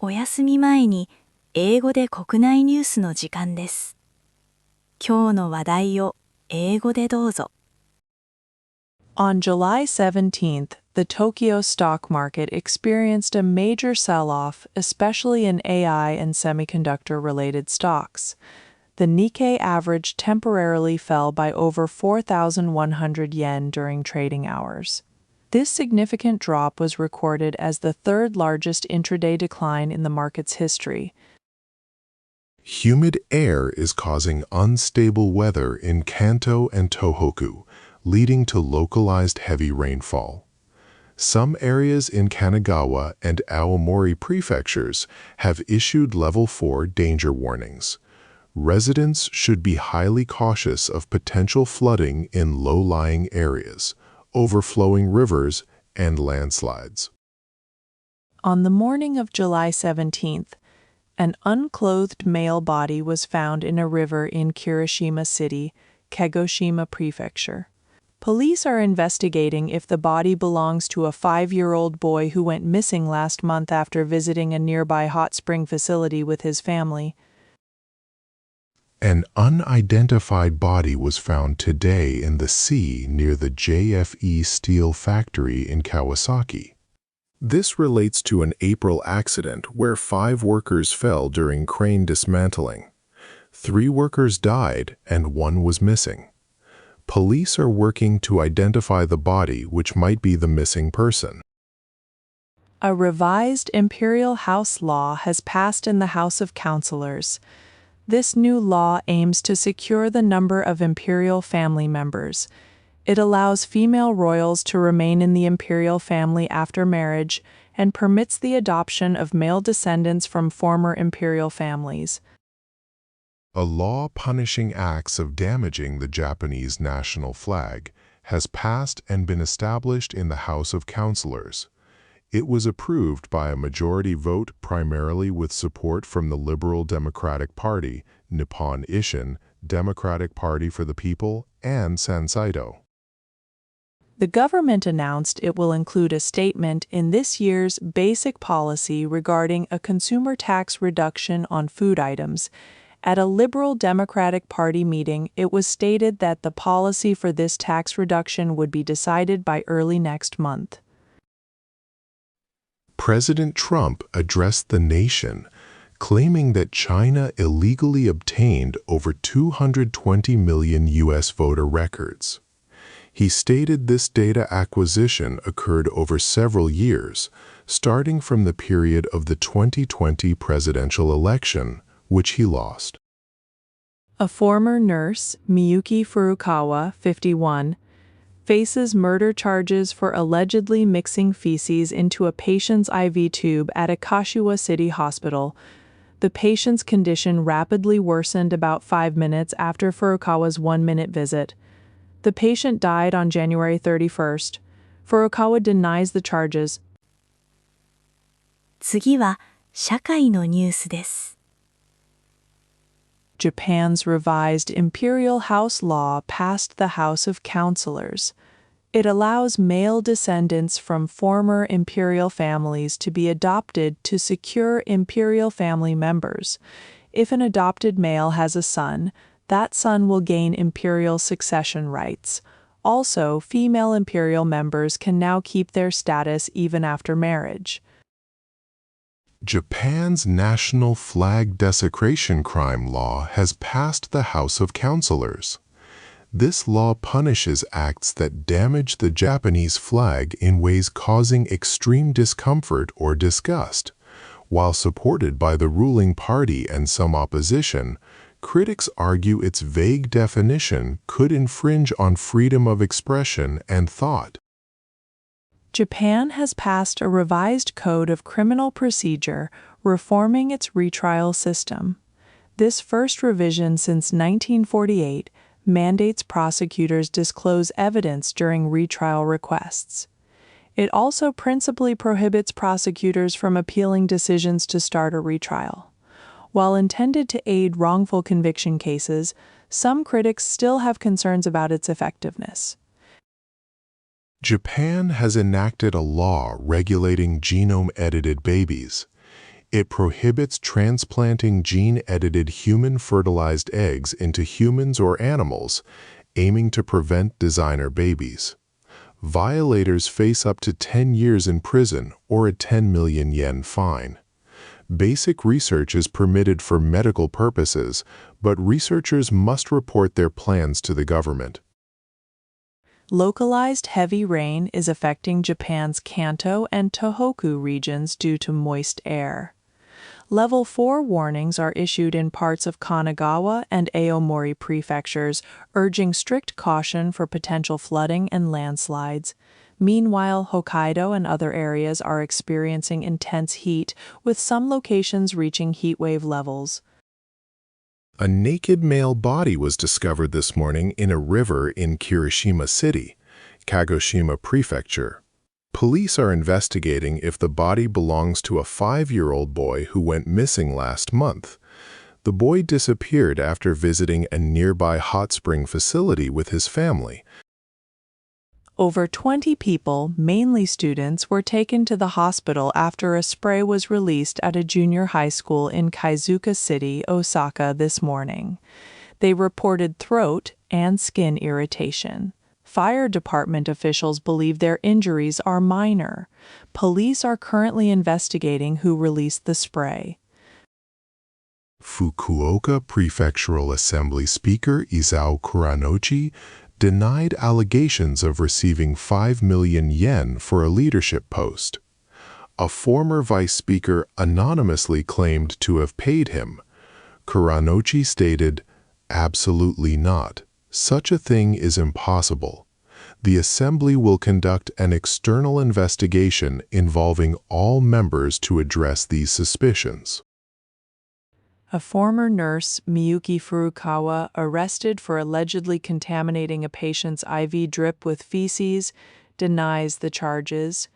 お休み前に英語で国内ニュースの時間です。今日の話題を英語でどうぞ。On July 17th, the Tokyo stock market experienced a major sell-off, especially in AI and semiconductor-related stocks. The Nikkei average temporarily fell by over 4,100 yen during trading hours. This significant drop was recorded as the third largest intraday decline in the market's history. Humid air is causing unstable weather in Kanto and Tohoku, leading to localized heavy rainfall. Some areas in Kanagawa and Aomori prefectures have issued Level 4 danger warnings. Residents should be highly cautious of potential flooding in low-lying areas, overflowing rivers, and landslides. On the morning of July 17th, an unclothed male body was found in a river in Kirishima City, Kagoshima Prefecture. Police are investigating if the body belongs to a 5-year-old boy who went missing last month after visiting a nearby hot spring facility with his family. An unidentified body was found today in the sea near the JFE steel factory in Kawasaki. This relates to an April accident where 5 workers fell during crane dismantling. 3 workers died and 1 was missing. Police are working to identify the body, which might be the missing person. A revised Imperial House law has passed in the House of Councillors. This new law aims to secure the number of imperial family members. It allows female royals to remain in the imperial family after marriage and permits the adoption of male descendants from former imperial families. A law punishing acts of damaging the Japanese national flag has passed and been established in the House of Councillors. It was approved by a majority vote primarily with support from the Liberal Democratic Party, Nippon Ishin, Democratic Party for the People, and Sansaido. The government announced it will include a statement in this year's basic policy regarding a consumer tax reduction on food items. At a Liberal Democratic Party meeting, it was stated that the policy for this tax reduction would be decided by early next month. President Trump addressed the nation, claiming that China illegally obtained over 220 million U.S. voter records. He stated this data acquisition occurred over several years, starting from the period of the 2020 presidential election, which he lost. A former nurse, Miyuki Furukawa, 51, faces murder charges for allegedly mixing feces into a patient's IV tube at a Kashiwa City hospital. The patient's condition rapidly worsened about 5 minutes after Furukawa's 1-minute visit. The patient died on January 31st. Furukawa denies the charges. 次は社会のニュースです。Japan's revised Imperial House law passed the House of Councillors. It allows male descendants from former imperial families to be adopted to secure imperial family members. If an adopted male has a son, that son will gain imperial succession rights. Also, female imperial members can now keep their status even after marriage. Japan's national flag desecration crime law has passed the House of Councillors. This law punishes acts that damage the Japanese flag in ways causing extreme discomfort or disgust. While supported by the ruling party and some opposition, critics argue its vague definition could infringe on freedom of expression and thought. Japan has passed a revised code of criminal procedure reforming its retrial system. This first revision since 1948 mandates prosecutors disclose evidence during retrial requests. It also principally prohibits prosecutors from appealing decisions to start a retrial. While intended to aid wrongful conviction cases, some critics still have concerns about its effectiveness. Japan has enacted a law regulating genome-edited babies. It prohibits transplanting gene-edited human fertilized eggs into humans or animals, aiming to prevent designer babies. Violators face up to 10 years in prison or a 10 million yen fine. Basic research is permitted for medical purposes, but researchers must report their plans to the government. Localized heavy rain is affecting Japan's Kanto and Tohoku regions due to moist air. Level 4 warnings are issued in parts of Kanagawa and Aomori prefectures, urging strict caution for potential flooding and landslides. Meanwhile, Hokkaido and other areas are experiencing intense heat, with some locations reaching heatwave levels. A naked male body was discovered this morning in a river in Kirishima City, Kagoshima Prefecture. Police are investigating if the body belongs to a 5-year-old boy who went missing last month. The boy disappeared after visiting a nearby hot spring facility with his family. Over 20 people, mainly students, were taken to the hospital after a spray was released at a junior high school in Kaizuka City, Osaka, this morning. They reported throat and skin irritation. Fire department officials believe their injuries are minor. Police are currently investigating who released the spray. Fukuoka Prefectural Assembly Speaker Isao Kuranochi denied allegations of receiving 5 million yen for a leadership post. A former vice speaker anonymously claimed to have paid him. Kuranochi stated, "Absolutely not. Such a thing is impossible. The Assembly will conduct an external investigation involving all members to address these suspicions." A former nurse, Miyuki Furukawa, arrested for allegedly contaminating a patient's IV drip with feces, denies the charges.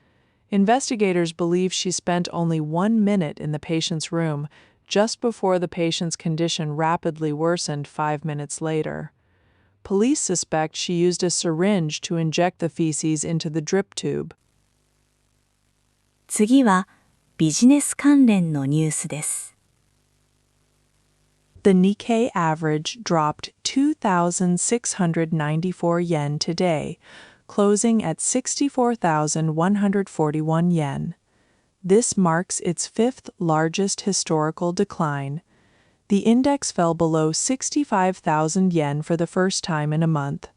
Investigators believe she spent only 1 minute in the patient's room just before the patient's condition rapidly worsened 5 minutes later. Police suspect she used a syringe to inject the feces into the drip tube. 次はビジネス関連のニュースです。The Nikkei average dropped 2,694 yen today, closing at 64,141 yen. This marks its 5th largest historical decline. The index fell below 65,000 yen for the first time in a month.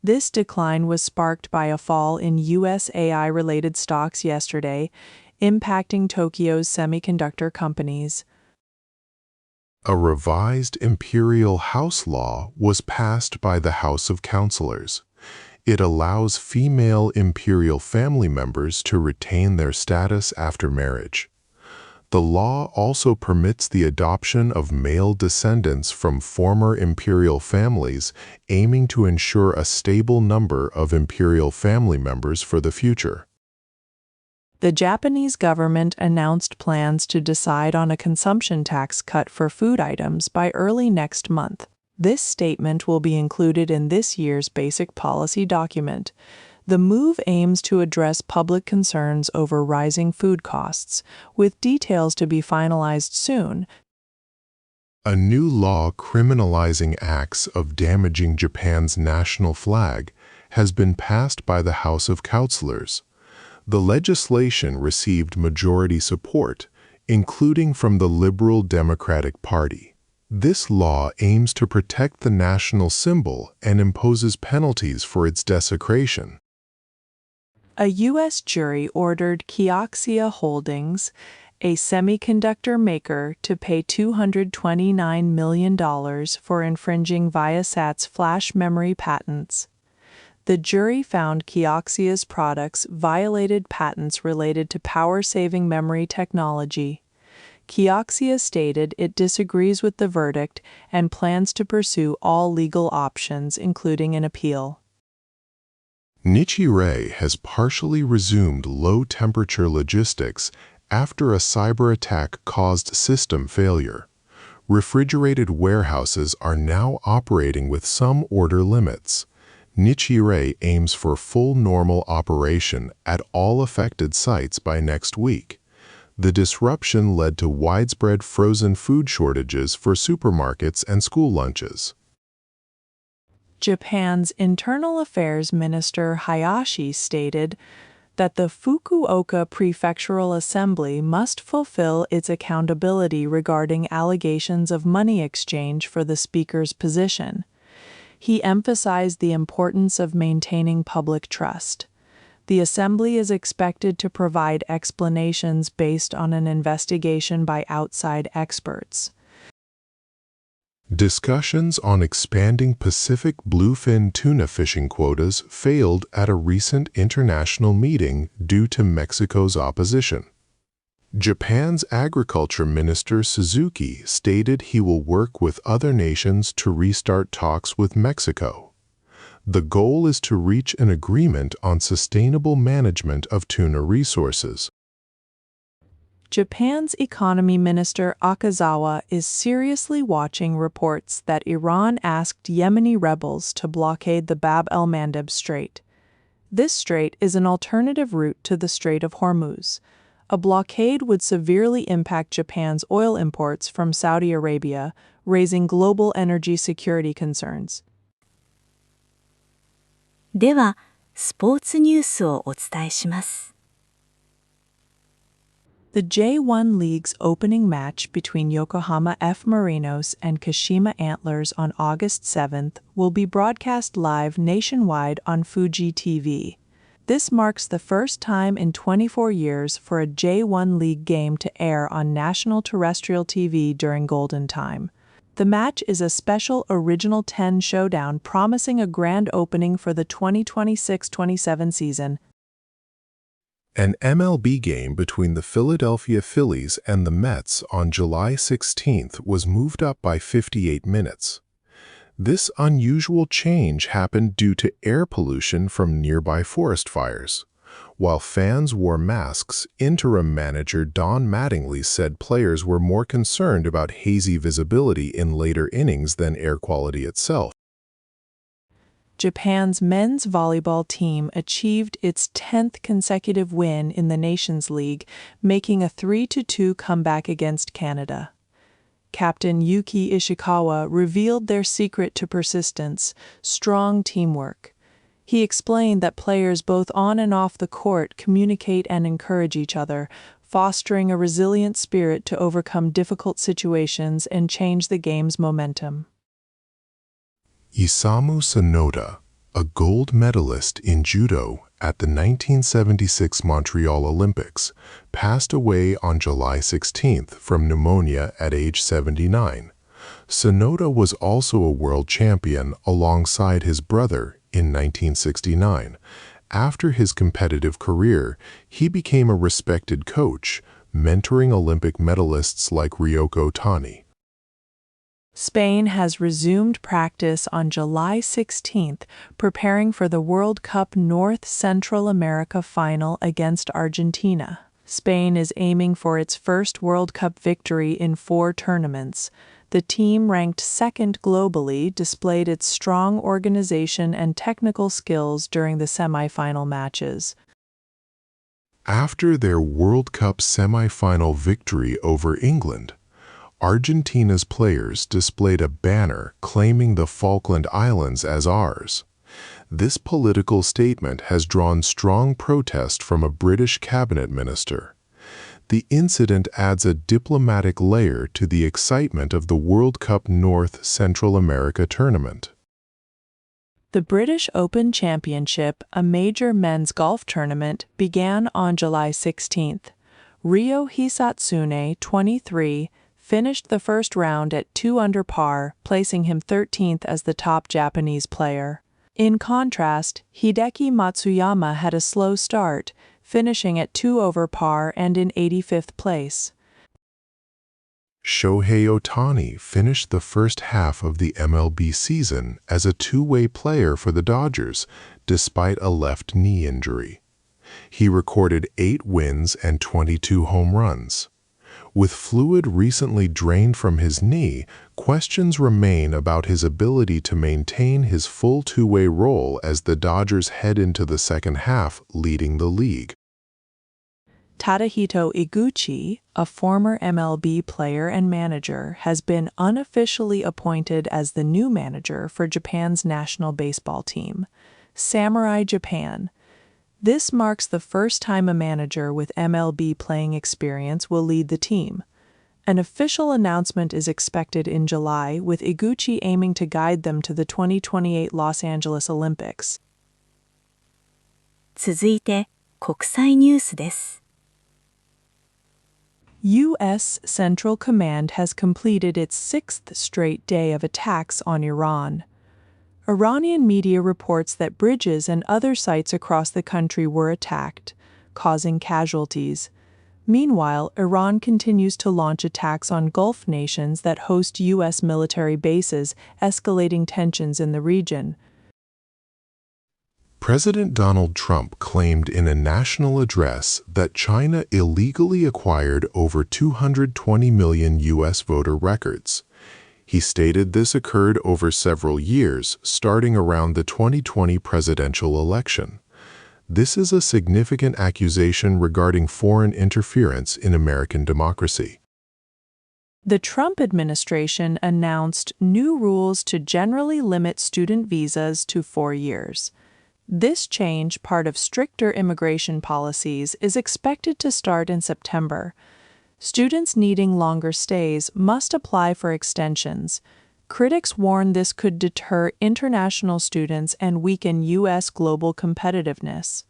This decline was sparked by a fall in U.S. AI-related stocks yesterday, impacting Tokyo's semiconductor companies. A revised imperial house law was passed by the House of Councillors. It allows female imperial family members to retain their status after marriage. The law also permits the adoption of male descendants from former imperial families, aiming to ensure a stable number of imperial family members for the future. The Japanese government announced plans to decide on a consumption tax cut for food items by early next month. This statement will be included in this year's basic policy document. The move aims to address public concerns over rising food costs, with details to be finalized soon. A new law criminalizing acts of damaging Japan's national flag has been passed by the House of Councillors. The legislation received majority support, including from the Liberal Democratic Party. This law aims to protect the national symbol and imposes penalties for its desecration. A U.S. jury ordered Kioxia Holdings, a semiconductor maker, to pay $229 million for infringing Viasat's flash memory patents. The jury found Kioxia's products violated patents related to power-saving memory technology. Kioxia stated it disagrees with the verdict and plans to pursue all legal options, including an appeal. Nichirei has partially resumed low-temperature logistics after a cyber attack caused system failure. Refrigerated warehouses are now operating with some order limits. Nichirei aims for full normal operation at all affected sites by next week. The disruption led to widespread frozen food shortages for supermarkets and school lunches. Japan's Internal Affairs Minister Hayashi stated that the Fukuoka Prefectural Assembly must fulfill its accountability regarding allegations of money exchange for the speaker's position. He emphasized the importance of maintaining public trust. The Assembly is expected to provide explanations based on an investigation by outside experts. Discussions on expanding Pacific bluefin tuna fishing quotas failed at a recent international meeting due to Mexico's opposition. Japan's Agriculture Minister Suzuki stated he will work with other nations to restart talks with Mexico. The goal is to reach an agreement on sustainable management of tuna resources. Japan's Economy Minister Akazawa is seriously watching reports that Iran asked Yemeni rebels to blockade the Bab el-Mandeb Strait. This strait is an alternative route to the Strait of Hormuz. A blockade would severely impact Japan's oil imports from Saudi Arabia, raising global energy security concerns. では、スポーツニュースをお伝えします。The J1 League's opening match between Yokohama F. Marinos and Kashima Antlers on August 7th will be broadcast live nationwide on Fuji TV. This marks the first time in 24 years for a J1 League game to air on national terrestrial TV during Golden Time. The match is a special Original 10 showdown promising a grand opening for the 2026-27 season. An MLB game between the Philadelphia Phillies and the Mets on July 16th was moved up by 58 minutes. This unusual change happened due to air pollution from nearby forest fires. While fans wore masks, interim manager Don Mattingly said players were more concerned about hazy visibility in later innings than air quality itself. Japan's men's volleyball team achieved its 10th consecutive win in the Nations League, making a 3-2 comeback against Canada. Captain Yuki Ishikawa revealed their secret to persistence: strong teamwork. He explained that players both on and off the court communicate and encourage each other, fostering a resilient spirit to overcome difficult situations and change the game's momentum. Isamu Sonoda, a gold medalist in judo at the 1976 Montreal Olympics, passed away on July 16th from pneumonia at age 79. Sonoda was also a world champion alongside his brother in 1969. After his competitive career, he became a respected coach, mentoring Olympic medalists like Ryoko Tani. Spain has resumed practice on July 16th, preparing for the World Cup North Central America final against Argentina. Spain is aiming for its first World Cup victory in 4 tournaments. The team, ranked second globally, displayed its strong organization and technical skills during the semifinal matches. After their World Cup semifinal victory over England, Argentina's players displayed a banner claiming the Falkland Islands as ours. This political statement has drawn strong protest from a British cabinet minister. The incident adds a diplomatic layer to the excitement of the World Cup North Central America tournament. The British Open Championship, a major men's golf tournament, began on July 16th. Ryo Hisatsune, 23, finished the first round at 2 under par, placing him 13th as the top Japanese player. In contrast, Hideki Matsuyama had a slow start, finishing at 2 over par and in 85th place. Shohei Ohtani finished the first half of the MLB season as a two-way player for the Dodgers, despite a left knee injury. He recorded 8 wins and 22 home runs. With fluid recently drained from his knee, questions remain about his ability to maintain his full two-way role as the Dodgers head into the second half, leading the league. Tadahito Iguchi, a former MLB player and manager, has been unofficially appointed as the new manager for Japan's national baseball team, Samurai Japan. This marks the first time a manager with MLB playing experience will lead the team. An official announcement is expected in July, with Iguchi aiming to guide them to the 2028 Los Angeles Olympics. 続いて、国際ニュースです。U.S. Central Command has completed its sixth straight day of attacks on Iran. Iranian media reports that bridges and other sites across the country were attacked, causing casualties. Meanwhile, Iran continues to launch attacks on Gulf nations that host U.S. military bases, escalating tensions in the region. President Donald Trump claimed in a national address that China illegally acquired over 220 million U.S. voter records. He stated this occurred over several years, starting around the 2020 presidential election. This is a significant accusation regarding foreign interference in American democracy. The Trump administration announced new rules to generally limit student visas to 4 years. This change, part of stricter immigration policies, is expected to start in September. Students needing longer stays must apply for extensions. Critics warn this could deter international students and weaken U.S. global competitiveness.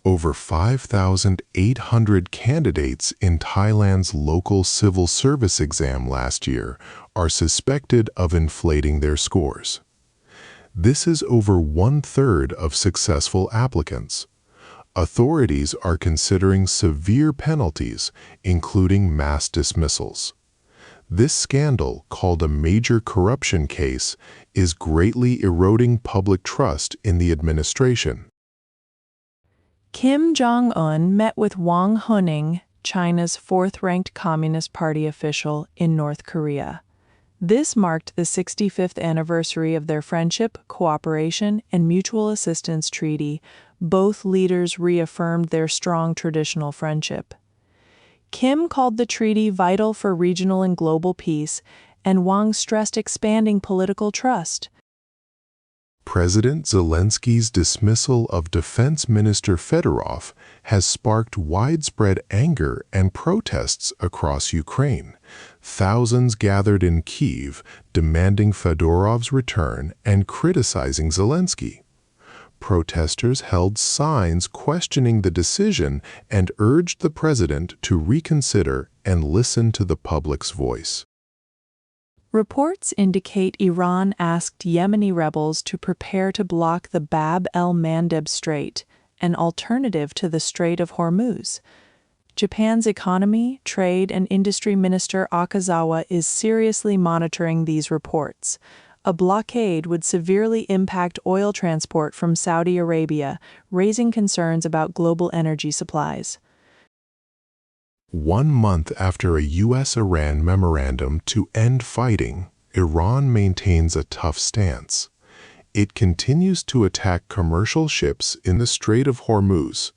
Over 5,800 candidates in Thailand's local civil service exam last year are suspected of inflating their scores. This is over 1/3 of successful applicants. Authorities are considering severe penalties, including mass dismissals. This scandal, called a major corruption case, is greatly eroding public trust in the administration. Kim Jong-un met with Wang Huning, China's fourth-ranked Communist Party official, in North Korea. This marked the 65th anniversary of their Friendship, Cooperation, and Mutual Assistance Treaty. Both leaders reaffirmed their strong traditional friendship. Kim called the treaty vital for regional and global peace, and Wang stressed expanding political trust. President Zelensky's dismissal of Defense Minister Fedorov has sparked widespread anger and protests across Ukraine. Thousands gathered in Kyiv, demanding Fedorov's return and criticizing Zelensky. Protesters held signs questioning the decision and urged the president to reconsider and listen to the public's voice. Reports indicate Iran asked Yemeni rebels to prepare to block the Bab el-Mandeb Strait, an alternative to the Strait of Hormuz. Japan's Economy, Trade, and Industry Minister Akazawa is seriously monitoring these reports. A blockade would severely impact oil transport from Saudi Arabia, raising concerns about global energy supplies. 1 month after a U.S.-Iran memorandum to end fighting, Iran maintains a tough stance. It continues to attack commercial ships in the Strait of Hormuz.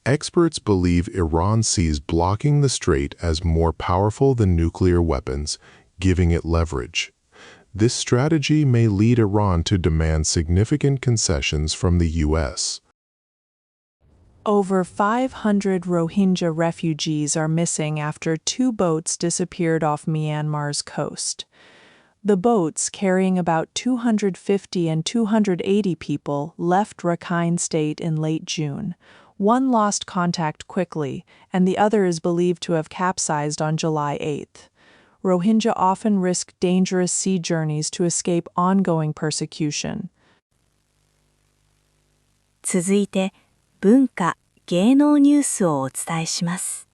Experts believe Iran sees blocking the strait as more powerful than nuclear weapons, giving it leverage. This strategy may lead Iran to demand significant concessions from the U.S. Over 500 Rohingya refugees are missing after 2 boats disappeared off Myanmar's coast. The boats, carrying about 250 and 280 people, left Rakhine State in late June. One lost contact quickly, and the other is believed to have capsized on July 8th. Rohingya often risk dangerous sea journeys to escape ongoing persecution. 続いて、文化・芸能ニュースをお伝えします。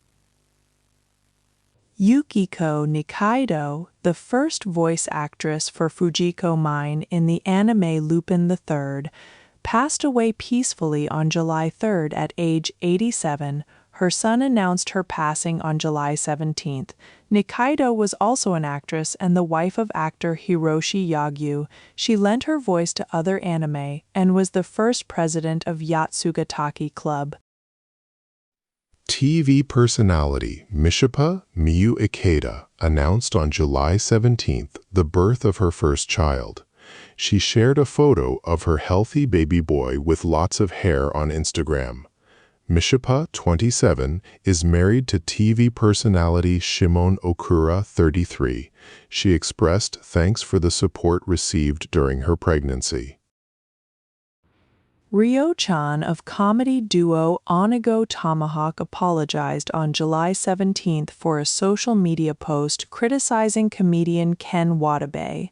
Yukiko Nikaido, the first voice actress for Fujiko Mine in the anime Lupin III, passed away peacefully on July 3rd at age 87. Her son announced her passing on July 17th. Nikaido was also an actress and the wife of actor Hiroshi Yagyu. She lent her voice to other anime and was the first president of Yatsugataki Club. TV personality Mishipa Miyu Ikeda announced on July 17th the birth of her first child. She shared a photo of her healthy baby boy with lots of hair on Instagram. Mishipa, 27, is married to TV personality Shimon Okura, 33. She expressed thanks for the support received during her pregnancy. Ryo-chan of comedy duo Onigo Tomahawk apologized on July 17th for a social media post criticizing comedian Ken Watanabe.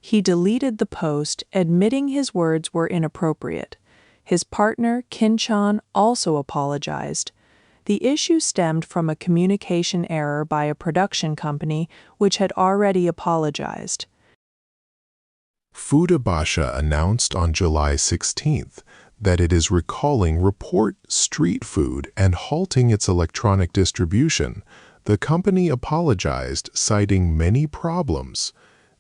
He deleted the post, admitting his words were inappropriate. His partner, Kin-chan, also apologized. The issue stemmed from a communication error by a production company which had already apologized. Futabasha announced on July 16th that it is recalling Report Street Food and halting its electronic distribution. The company apologized, citing many problems.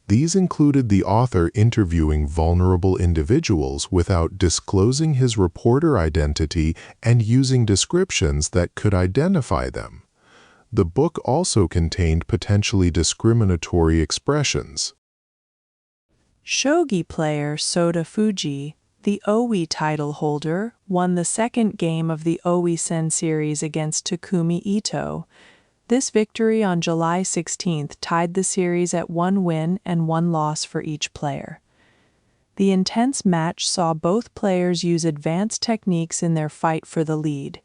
These included the author interviewing vulnerable individuals without disclosing his reporter identity and using descriptions that could identify them. The book also contained potentially discriminatory expressions. Shogi player Sota Fuji, the Owi title holder, won the second game of the Owi-sen series against Takumi Ito. This victory on July 16th tied the series at 1 win and 1 loss for each player. The intense match saw both players use advanced techniques in their fight for the lead.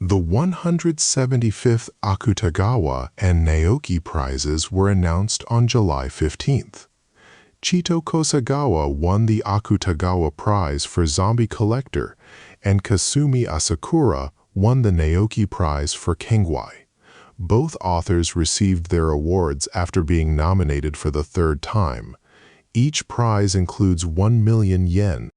The 175th Akutagawa and Naoki prizes were announced on July 15th. Chito Kosagawa won the Akutagawa Prize for Zombie Collector, and Kasumi Asakura won the Naoki Prize for Kengwai. Both authors received their awards after being nominated for the 3rd time. Each prize includes 1 million yen.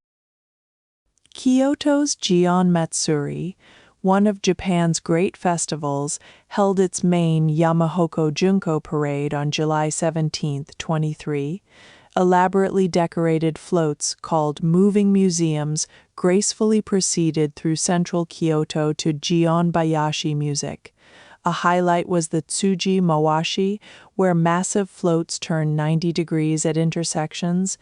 Kyoto's Gion Matsuri, one of Japan's great festivals, held its main Yamahoko Junko parade on July 17, 23. Elaborately decorated floats called moving museums gracefully proceeded through central Kyoto to Gion Bayashi music. A highlight was the Tsuji Mawashi, where massive floats turn 90 degrees at intersections.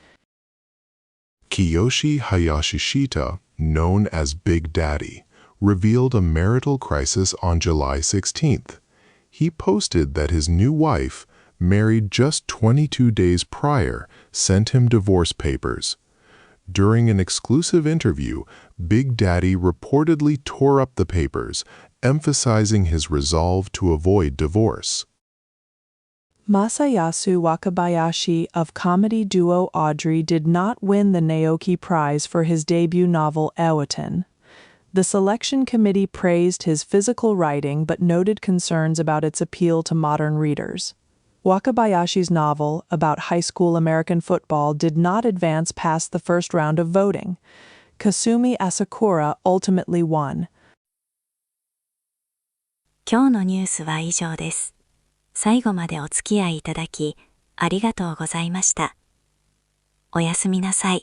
Kiyoshi Hayashishita, known as Big Daddy, revealed a marital crisis on July 16th. He posted that his new wife, married just 22 days prior, sent him divorce papers. During an exclusive interview, Big Daddy reportedly tore up the papers, emphasizing his resolve to avoid divorce. Masayasu Wakabayashi of comedy duo Audrey did not win the Naoki Prize for his debut novel Ewaten. The selection committee praised his physical writing but noted concerns about its appeal to modern readers. Wakabayashi's novel about high school American football did not advance past the first round of voting. Kasumi Asakura ultimately won. 今日のニュースは以上です。最後までお付き合いいただき、ありがとうございました。おやすみなさい。